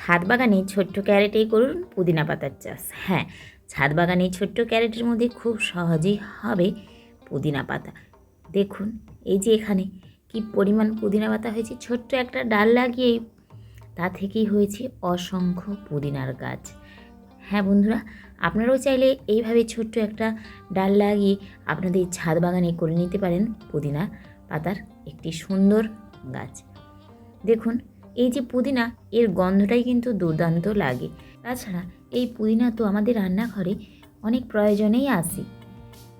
ছাদ বাগানে ছোট্ট ক্যারেটেই করুন পুদিনা পাতার চাষ। হ্যাঁ, ছাদ বাগানে ছোট্ট ক্যারেটের মধ্যে খুব সহজেই হবে পুদিনা পাতা। দেখুন এই যে এখানে কি পরিমাণ পুদিনা পাতা হয়েছে, ছোট্ট একটা ডাল লাগিয়েই তা থেকেই হয়েছে অসংখ্য পুদিনার গাছ। হ্যাঁ বন্ধুরা, আপনারাও চাইলে এইভাবে ছোট্ট একটা ডাল লাগিয়ে আপনাদের ছাদ বাগানে করে নিতে পারেন পুদিনা পাতার একটি সুন্দর গাছ। দেখুন এই যে পুদিনা, এর গন্ধটাই কিন্তু দুর্দান্ত লাগে। তাছাড়া এই পুদিনা তো আমাদের রান্নাঘরে অনেক প্রয়োজনেই আসে,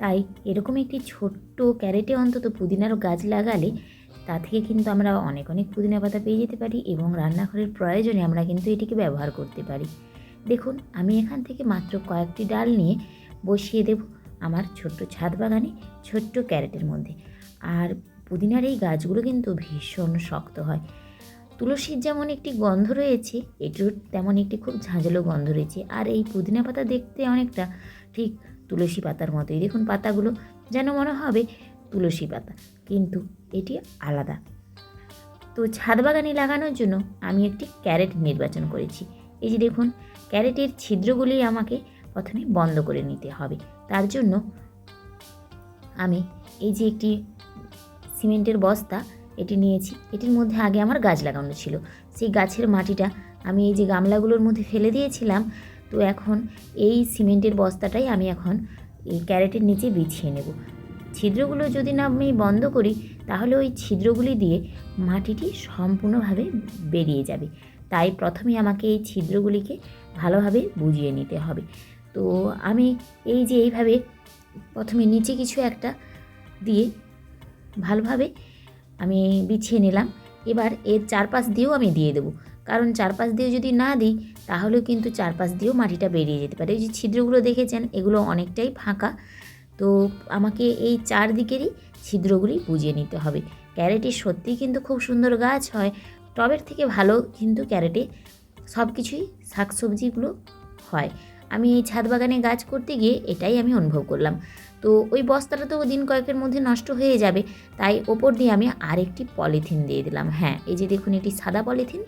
তাই এরকম একটি ছোট্ট ক্যারেটে অন্তত পুদিনার গাছ লাগালে তা থেকে কিন্তু আমরা অনেক অনেক পুদিনা পাতা পেয়ে যেতে পারি এবং রান্নাঘরের প্রয়োজনে আমরা কিন্তু এটিকে ব্যবহার করতে পারি। দেখুন আমি এখান থেকে মাত্র কয়েকটি ডাল নিয়ে বসিয়ে দেব আমার ছোট্ট ছাদ বাগানে ছোট্ট ক্যারেটের মধ্যে। আর পুদিনার এই গাছগুলো কিন্তু ভীষণ শক্ত হয়। তুলসীর যেমন একটি গন্ধ রয়েছে, এটির তেমন একটি খুব ঝাঁঝালো গন্ধ রয়েছে। আর এই পুদিনা পাতা দেখতে অনেকটা ঠিক তুলসী পাতার মতোই। দেখুন পাতাগুলো যেন মনে হবে তুলসী পাতা, কিন্তু এটি আলাদা। তো ছাদ বাগানে লাগানোর জন্য আমি একটি ক্যারেট নির্বাচন করেছি। এই যে দেখুন ক্যারেটের ছিদ্রগুলি আমাকে প্রথমে বন্ধ করে নিতে হবে। তার জন্য আমি এই যে একটি সিমেন্টের বস্তা এটি নিয়েছি, এটির মধ্যে আগে আমার গাছ লাগানো ছিল। সেই গাছের মাটিটা আমি এই যে গামলাগুলোর মধ্যে ফেলে দিয়েছিলাম। তো এখন এই সিমেন্টের বস্তাটাই আমি এখন এই ক্যারেটের নিচে বিছিয়ে নেব। ছিদ্রগুলো যদি না আমি বন্ধ করি তাহলে ওই ছিদ্রগুলি দিয়ে মাটিটি সম্পূর্ণভাবে বেরিয়ে যাবে। তাই প্রথমে আমাকে এই ছিদ্রগুলিকে ভালোভাবে বুঝিয়ে নিতে হবে। তো আমি এই যে এইভাবে প্রথমে নিচে কিছু একটা দিয়ে ভালোভাবে আমি বিছিয়ে নিলাম। এবার এর চারপাশ দিয়েও আমি দিয়ে দেবো, কারণ চারপাশ দিয়ে যদি না দিই তাহলেও কিন্তু চারপাশ দিয়েও মাটিটা বেরিয়ে যেতে পারে। এই যে ছিদ্রগুলো দেখেছেন এগুলো অনেকটাই ফাঁকা, তো আমাকে এই চারদিকেরই ছিদ্রগুলি বুঝিয়ে নিতে হবে। ক্যারেটে সত্যিই কিন্তু খুব সুন্দর গাছ হয়, টবের থেকে ভালো কিন্তু ক্যারেটে সব কিছুই শাকসবজিগুলো হয়। আমি এই ছাদ বাগানে গাছ করতে গিয়ে এটাই আমি অনুভব করলাম। তো ওই বস্তাটা তো দিন কয়েকের মধ্যে নষ্ট হয়ে যাবে, তাই ওপর দিয়ে আমি আরেকটি পলিথিন দিয়ে দিলাম। হ্যাঁ, এই যে দেখুন এটি সাদা পলিথিন।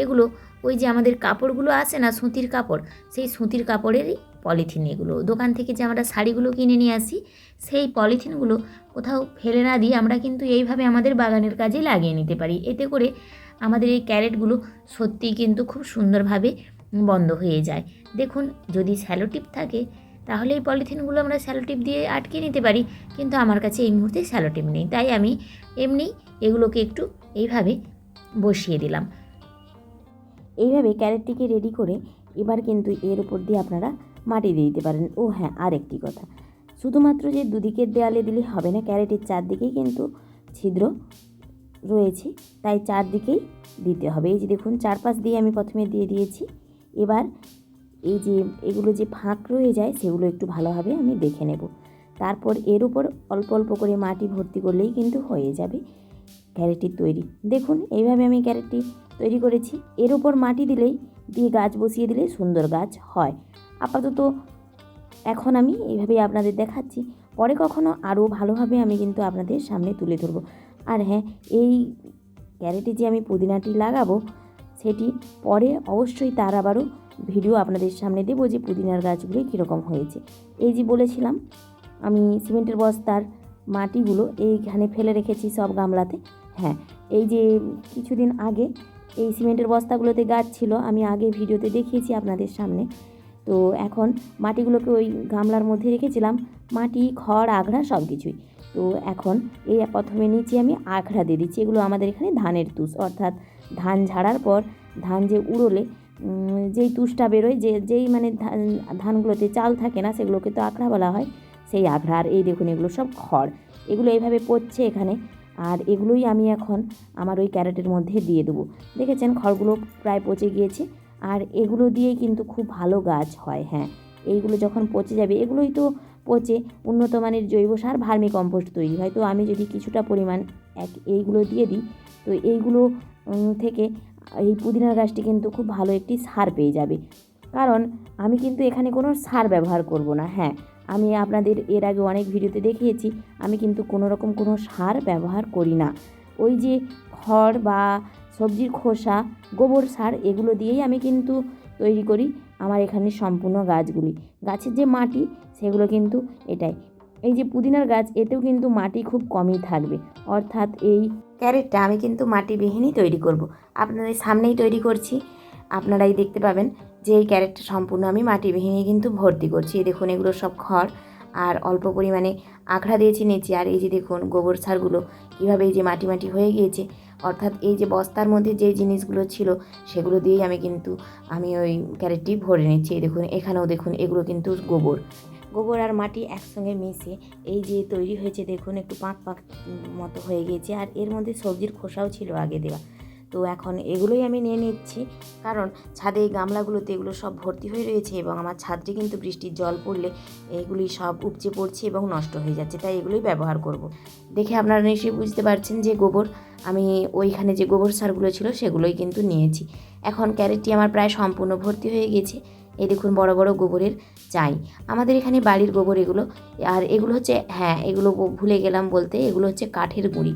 এগুলো ওই যে আমাদের কাপড়গুলো আসে না, সুতির কাপড়, সেই সুতির কাপড়েরই পলিথিন। এগুলো দোকান থেকে যে আমরা শাড়িগুলো কিনে নিয়ে আসি সেই পলিথিনগুলো কোথাও ফেলে না দিয়ে আমরা কিন্তু এইভাবে আমাদের বাগানের কাজে লাগিয়ে নিতে পারি। এতে করে আমাদের এই ক্যারেটগুলো সত্যিই কিন্তু খুব সুন্দরভাবে বন্ধ হয়ে যায়। দেখুন যদি স্যালোটিপ থাকে তাহলে এই পলিথিনগুলো আমরা স্যালোটিপ দিয়ে আটকে নিতে পারি, কিন্তু আমার কাছে এই মুহূর্তে স্যালোটিপ নেই, তাই আমি এমনি এগুলোকে একটু এইভাবে বসিয়ে দিলাম। এইভাবে ক্যারেটটিকে রেডি করে এবার কিন্তু এর উপর দিয়ে আপনারা মাটি দিয়ে দিতে পারেন। ও হ্যাঁ, আর একটি কথা, শুধুমাত্র যে দুদিকের দেয়ালে দিলে হবে না, ক্যারেটের চারদিকেই কিন্তু ছিদ্র রয়েছে, তাই চারদিকেই দিতে হবে। এই যে দেখুন চারপাশ দিয়ে আমি প্রথমে দিয়ে দিয়েছি। এবার এই যে এগুলো যে ফাঁক রয়ে যায় সেগুলো একটু ভালোভাবে আমি দেখে নেব। তারপর এর উপর অল্প অল্প করে মাটি ভর্তি করলেই কিন্তু হয়ে যাবে ক্যারেটটি তৈরি। দেখুন এইভাবে আমি ক্যারেটটি তৈরি করেছি। এর উপর মাটি দিয়ে গাছ বসিয়ে দিলে সুন্দর গাছ হয়। আপাতত এখন আমি এইভাবেই আপনাদের দেখাচ্ছি, পরে কখনো আরও ভালোভাবে আমি কিন্তু আপনাদের সামনে তুলে ধরবো। আর হ্যাঁ, এই ক্যারেটে যে আমি পুদিনাটি লাগাবো সেটি পরে অবশ্যই তার আবারও ভিডিও আপনাদের সামনে দেবো যে পুদিনার গাছগুলি কীরকম হয়েছে। এই যে বলেছিলাম আমি সিমেন্টের বস্তার মাটিগুলো এইখানে ফেলে রেখেছি সব গামলাতে। হ্যাঁ, এই যে কিছুদিন আগে এই সিমেন্টের বস্তাগুলোতে গাছ ছিল, আমি আগে ভিডিওতে দেখিয়েছি আপনাদের সামনে। তো এখন মাটিগুলোকে ওই গামলার মধ্যে রেখেছিলাম, মাটি খড় আঘড়া সব কিছুই। তো এখন এই প্রথমে নিচে আমি আখড়া দিয়ে দিচ্ছি। এগুলো আমাদের এখানে ধানের তুষ, অর্থাৎ ধান ঝাড়ার পর ধান যে উড়োলে যেই তুষটা বেরোয়, যেই মানে ধানগুলোতে চাল থাকে না সেগুলোকে তো আখড়া বলা হয়, সেই আখড়া। আর এই দেখুন এগুলো সব খড়, এগুলো এইভাবে পচছে এখানে, আর এগুলোই আমি এখন আমার ওই ক্যারেটের মধ্যে দিয়ে দেবো। দেখেছেন খড়গুলো প্রায় পচে গিয়েছে, আর এগুলো দিয়েই কিন্তু খুব ভালো গাছ হয়। হ্যাঁ, এইগুলো যখন পচে যাবে, এগুলোই তো পচে উন্নত মানের জৈব সার ভার্মি কম্পোস্ট তৈরি হয়। তো আমি যদি কিছুটা পরিমাণ এইগুলো দিয়ে দিই, তো এইগুলো থেকে এই পুদিনার গাছটি কিন্তু খুব ভালো একটি সার পেয়ে যাবে। কারণ আমি কিন্তু এখানে কোনো সার ব্যবহার করব না। হ্যাঁ, আমি আপনাদের এর আগে অনেক ভিডিওতে দেখিয়েছি আমি কিন্তু কোনো রকম কোনো সার ব্যবহার করি না। ওই যে খড় বা সবজির খোসা, গোবর সার এগুলো দিয়েই আমি কিন্তু তৈরি করি আমার এখানে সম্পূর্ণ গাছগুলি। গাছের যে মাটি সেগুলো কিন্তু এটাই। এই যে পুদিনার গাছ, এতেও কিন্তু মাটি খুব কমই থাকবে, অর্থাৎ এই ক্যারেটটা আমি কিন্তু মাটিবিহীনই তৈরি করব। আপনাদের সামনেই তৈরি করছি, আপনারাই দেখতে পাবেন যে এই ক্যারেটটা সম্পূর্ণ আমি মাটিবিহীনই কিন্তু ভর্তি করছি। এই দেখুন এগুলো সব খড় আর অল্প পরিমাণে আঁকড়া দিয়েছি নিচে। আর এই যে দেখুন গোবর সারগুলো কীভাবে এই যে মাটি মাটি হয়ে গিয়েছে, অর্থাৎ এই যে বস্তার মধ্যে যে জিনিসগুলো ছিল সেগুলো দিয়েই আমি ওই ক্যারেটটি ভরে নিচ্ছি। এই দেখুন এখানেও দেখুন এগুলো কিন্তু গোবর আর মাটি একসঙ্গে মিশে এই যে তৈরি হয়েছে। দেখুন একটু পাঁক পাঁক মতো হয়ে গিয়েছে, আর এর মধ্যে সবজির খোসাও ছিল আগে দেওয়া। তো এখন এগুলোই আমি নিয়ে নিচ্ছি, কারণ ছাদে এই গামলাগুলোতে এগুলো সব ভর্তি হয়ে রয়েছে এবং আমার ছাদটি কিন্তু বৃষ্টির জল পড়লে এগুলি সব উপচে পড়ছে এবং নষ্ট হয়ে যাচ্ছে, তাই এগুলোই ব্যবহার করব। দেখে আপনারা নিশ্চয়ই বুঝতে পারছেন যে গোবর আমি ওইখানে যে গোবর সারগুলো ছিল সেগুলোই কিন্তু নিয়েছি। এখন ক্যারেটটি আমার প্রায় সম্পূর্ণ ভর্তি হয়ে গেছে। এই দেখুন বড় বড় গোবরের চাই, আমাদের এখানে বাড়ির গোবর এগুলো। আর এগুলো হচ্ছে, হ্যাঁ এগুলো ভুলে গেলাম বলতে, এগুলো হচ্ছে কাঠের গুঁড়ি।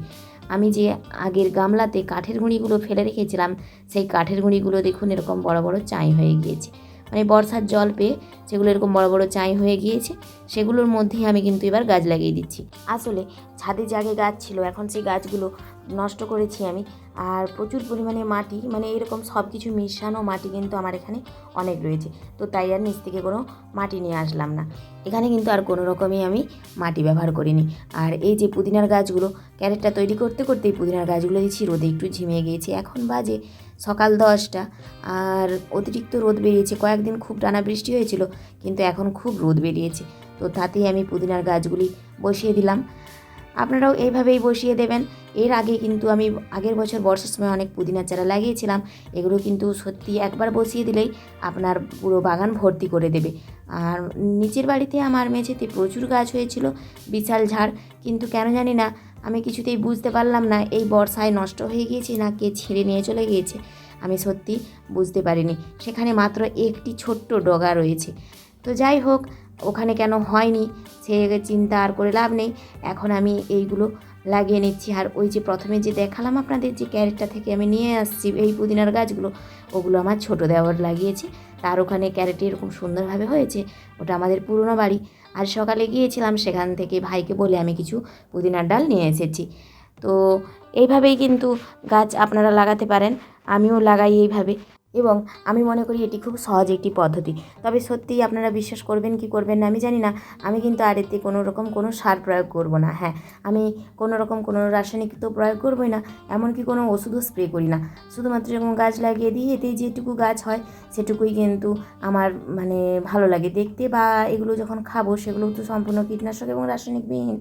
আমি যে আগের গামলাতে কাঠের গুঁড়িগুলো ফেলে রেখেছিলাম, সেই কাঠের গুঁড়িগুলো দেখুন এরকম বড় বড় চাই হয়ে গিয়েছে। মানে বর্ষার জল পেয়ে সেগুলো এরকম বড় বড় চাই হয়ে গিয়েছে। সেগুলোর মধ্যেই আমি কিন্তু এবার গাছ লাগিয়ে দিচ্ছি। আসলে ছাদে যে আগে গাছ ছিল, এখন সেই গাছগুলো নষ্ট করেছি আমি। আর প্রচুর পরিমাণে মাটি, মানে এরকম সব কিছু মিশানো মাটি কিন্তু আমার এখানে অনেক রয়েছে, তো তাই আর নিচ থেকে কোনো মাটি নিয়ে আসলাম না। এখানে কিন্তু আর কোনো রকমই আমি মাটি ব্যবহার করিনি। আর এই যে পুদিনার গাছগুলো ক্যারেটটা তৈরি করতে করতেই পুদিনার গাছগুলো দিচ্ছি রোদে একটু ঝিমিয়ে গিয়েছে। এখন বাজে সকাল 10টা, আর অতিরিক্ত রোদ বেরিয়েছে। কয়েকদিন খুব টানা বৃষ্টি হয়েছিল, কিন্তু এখন খুব রোদ বেরিয়েছে, তো তাতেই আমি পুদিনার গাছগুলি বসিয়ে দিলাম। আপনারাও এইভাবেই বসিয়ে দেবেন। এর আগে কিন্তু আমি আগের বছর বর্ষার সময় অনেক পুদিনার চারা লাগিয়েছিলাম। এগুলো কিন্তু সত্যি একবার বসিয়ে দিলেই আপনার পুরো বাগান ভর্তি করে দেবে। আর নিচের বাড়িতে আমার মেঝেতে প্রচুর গাছ হয়েছিল, বিশাল ঝাড়, কিন্তু কেন জানি না আমি কিছুতেই বুঝতে পারলাম না এই বর্ষায় নষ্ট হয়ে গিয়েছে না কে ছিঁড়ে নিয়ে চলে গিয়েছে। আমি সত্যি বুঝতে পারিনি। সেখানে মাত্র একটি ছোট্ট ডগা রয়েছে। তো যাই হোক, ওখানে কেন হয়নি সে চিন্তা আর করে লাভ নেই। এখন আমি এইগুলো লাগিয়ে নিচ্ছি। আর ওই যে প্রথমে যে দেখালাম আপনাদের যে ক্যারেটটা থেকে আমি নিয়ে আসছি এই পুদিনার গাছগুলো, ওগুলো আমার ছোটো দেওয়ার লাগিয়েছে। তার ওখানে ক্যারেটে এরকম সুন্দরভাবে হয়েছে। ওটা আমাদের পুরনো বাড়ি। আজ সকালে গিয়েছিলাম, সেখান থেকে ভাইকে বলে আমি কিছু পুদিনার ডাল নিয়ে এসেছি। তো এইভাবেই কিন্তু গাছ আপনারা লাগাতে পারেন, আমিও লাগাই এইভাবে, এবং আমি মনে করি এটি খুব সহজ একটি পদ্ধতি। তবে সত্যিই আপনারা বিশ্বাস করবেন কি করবেন না আমি জানি না, আমি কিন্তু আর এতে কোনো রকম কোনো সার প্রয়োগ করব না। হ্যাঁ, আমি কোনো রকম কোনো রাসায়নিক তো প্রয়োগ করবই না, এমনকি কোনো ওষুধও স্প্রে করি না। শুধুমাত্র যখন গাছ লাগিয়ে দিই, এতেই যেটুকু গাছ হয় সেটুকুই কিন্তু আমার মানে ভালো লাগে দেখতে, বা এগুলো যখন খাবো সেগুলো তো সম্পূর্ণ কীটনাশক এবং রাসায়নিকবিহীন।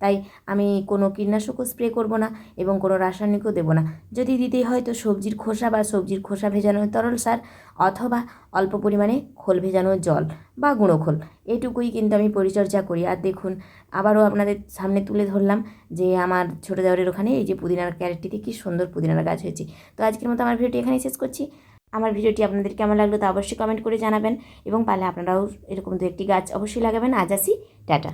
তাই আমি কোনো কীটনাশকও স্প্রে করব না এবং কোনো রাসায়নিকও দেবো না। যদি দিতেই হয় তো সবজির খোসা বা সবজির খোসা ভেজানো তরল সার, অথবা অল্প পরিমাণে খোল ভেজানো জল বা গুঁড়ো খোল, এটুকুই কিন্তু আমি পরিচর্যা করি। আর দেখুন আবারও আপনাদের সামনে তুলে ধরলাম যে আমার ছোটো দেওরের ওখানে এই যে পুদিনার ক্যারেটটিতে কী সুন্দর পুদিনার গাছ হয়েছে। তো আজকের মতো আমার ভিডিওটি এখানেই শেষ করছি। আমার ভিডিওটি আপনাদের কেমন লাগলো তা অবশ্যই কমেন্ট করে জানাবেন, এবং পারলে আপনারাও এরকম দু একটি গাছ অবশ্যই লাগাবেন। আজ আসি, টাটা।